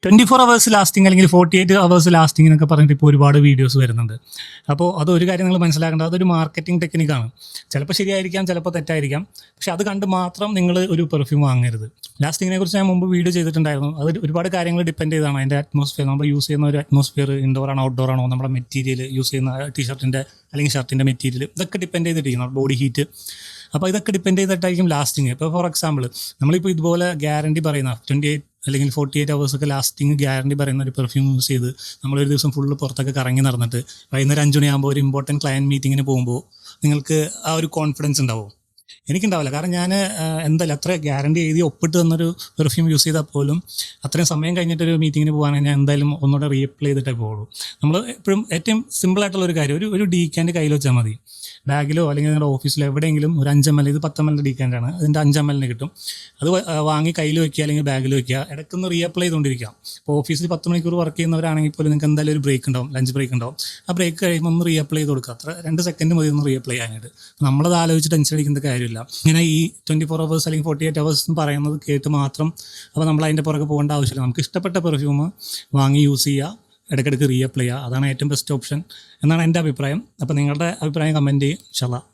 24 hours lasting അല്ലെങ്കിൽ 48 hours lasting എന്നൊക്കെ പറഞ്ഞിട്ട് ഇപ്പോൾ ഒരുപാട് വീഡിയോസ് വരുന്നുണ്ട്. അപ്പോൾ അതൊരു കാര്യം നിങ്ങൾ മനസ്സിലാക്കേണ്ടത്, അതൊരു മാർക്കറ്റിംഗ് ടെക്നിക്കാണ്. ചിലപ്പോൾ ശരിയായിരിക്കാം, ചിലപ്പോൾ തെറ്റായിരിക്കാം. പക്ഷെ അത് കണ്ട് മാത്രം നിങ്ങൾ ഒരു പെർഫ്യൂം വാങ്ങരുത്. ലാസ്റ്റിങ്ങിനെ കുറിച്ച് ഞാൻ മുമ്പ് വീഡിയോ ചെയ്തിട്ടുണ്ടായിരുന്നു. അത് ഒരുപാട് കാര്യങ്ങൾ ഡിപ്പെൻഡ് ചെയ്താണ്. അതിൻ്റെ അറ്റ്മോസ്ഫിയർ, നമ്മൾ യൂസ് ചെയ്യുന്ന ഒരു അറ്റ്മോസ്ഫിയർ ഇൻഡോർ ആണോ ഔട്ട്ഡോർ ആണോ, നമ്മുടെ മെറ്റീരിയൽ യൂസ് ചെയ്യുന്ന ടീഷർട്ടിൻ്റെ അല്ലെങ്കിൽ ഷർട്ടിൻ്റെ മെറ്റീരിയൽ, ഇതൊക്കെ ഡിപ്പെൻഡ് ചെയ്തിട്ടിരിക്കണം. ബോഡി ഹീറ്റ്, അപ്പോൾ ഇതൊക്കെ ഡിപ്പെൻഡ് ചെയ്തിട്ടായിരിക്കും ലാസ്റ്റിങ്. ഇപ്പോൾ ഫോർ എക്സാമ്പിൾ നമ്മളിപ്പോൾ ഇതുപോലെ ഗ്യാരണ്ടി പറയുന്ന 28 അല്ലെങ്കിൽ 48 hours ഒക്കെ ലാസ്റ്റിങ് ഗ്യാരണ്ടി പറയുന്ന ഒരു പെർഫ്യൂം യൂസ് ചെയ്ത് നമ്മളൊരു ദിവസം ഫുള്ള് പുറത്തൊക്കെ കറങ്ങി നടന്നിട്ട് വൈകുന്നേരം 5 മണിയാകുമ്പോൾ ഒരു ഇമ്പോർട്ടൻറ്റ് ക്ലയൻറ്റ് മീറ്റിങ്ങിന് പോകുമ്പോൾ നിങ്ങൾക്ക് ആ ഒരു കോൺഫിഡൻസ് ഉണ്ടാവും? എനിക്കുണ്ടാവില്ല. കാരണം ഞാൻ എന്തായാലും അത്ര ഗ്യാരണ്ടി എഴുതി ഒപ്പിട്ട് തന്നൊരു പെർഫ്യൂം യൂസ് ചെയ്താൽ പോലും അത്രയും സമയം കഴിഞ്ഞിട്ടൊരു മീറ്റിങ്ങിന് പോകാനാണെങ്കിൽ ഞാൻ എന്തായാലും ഒന്നുകൂടെ റീഅപ്ലൈ ചെയ്തിട്ടേ പോകുള്ളൂ. നമ്മൾ എപ്പോഴും ഏറ്റവും സിമ്പിളായിട്ടുള്ളൊരു കാര്യം, ഒരു ഡീക്കാൻ്റെ കയ്യിൽ വെച്ചാൽ മതി. ബാഗിലോ അല്ലെങ്കിൽ നിങ്ങളുടെ ഓഫീസിലോ എവിടെയെങ്കിലും ഒരു 5 ml, ഇത് 10 ml ഡീക്കാൻ്റാണ്, അതിൻ്റെ 5 ml കിട്ടും. അത് വാങ്ങി കയ്യിൽ വയ്ക്കുക അല്ലെങ്കിൽ ബാഗിൽ വയ്ക്കുക. ഇടയ്ക്കൊന്ന് റീഅപ്ലൈ ചെയ്തുകൊണ്ടിരിക്കാം. ഇപ്പോൾ ഓഫീസിൽ 10 മണിക്കൂർ വർക്ക് ചെയ്യുന്നവരാണെങ്കിൽ പോലും നിങ്ങൾക്ക് എന്തായാലും ഒരു ബ്രേക്ക് ഉണ്ടാവും, ലഞ്ച് ബ്രേക്ക് ഉണ്ടാവും. ആ ബ്രേക്ക് കഴിയുമ്പോൾ ഒന്ന് റീഅപ്ലൈ ചെയ്ത് കൊടുക്കുക. അത്ര 2 സെക്കൻഡ് മതി ഒന്ന് റീഅപ്ലൈ ചെയ്യാനായിട്ട്. നമ്മളത് ആലോചിച്ച് ടെൻഷൻ അടിക്കേണ്ട കാര്യമില്ല. ഇങ്ങനെ ഈ 24 hours അല്ലെങ്കിൽ 48 hours എന്ന് പറയുന്നത് കേട്ട് മാത്രം അപ്പോൾ നമ്മൾ അതിൻ്റെ പുറകെ പോകേണ്ട ആവശ്യമില്ല. നമുക്ക് ഇഷ്ടപ്പെട്ട പെർഫ്യൂം വാങ്ങി യൂസ് ചെയ്യുക, ഇടയ്ക്കിടയ്ക്ക് റീഅപ്ലൈ ചെയ്യുക. അതാണ് ഏറ്റവും ബെസ്റ്റ് ഓപ്ഷൻ എന്നാണ് എൻ്റെ അഭിപ്രായം. അപ്പോൾ നിങ്ങളുടെ അഭിപ്രായം കമൻറ്റ് ചെയ്യും. ഇൻഷാ അല്ലാഹ്.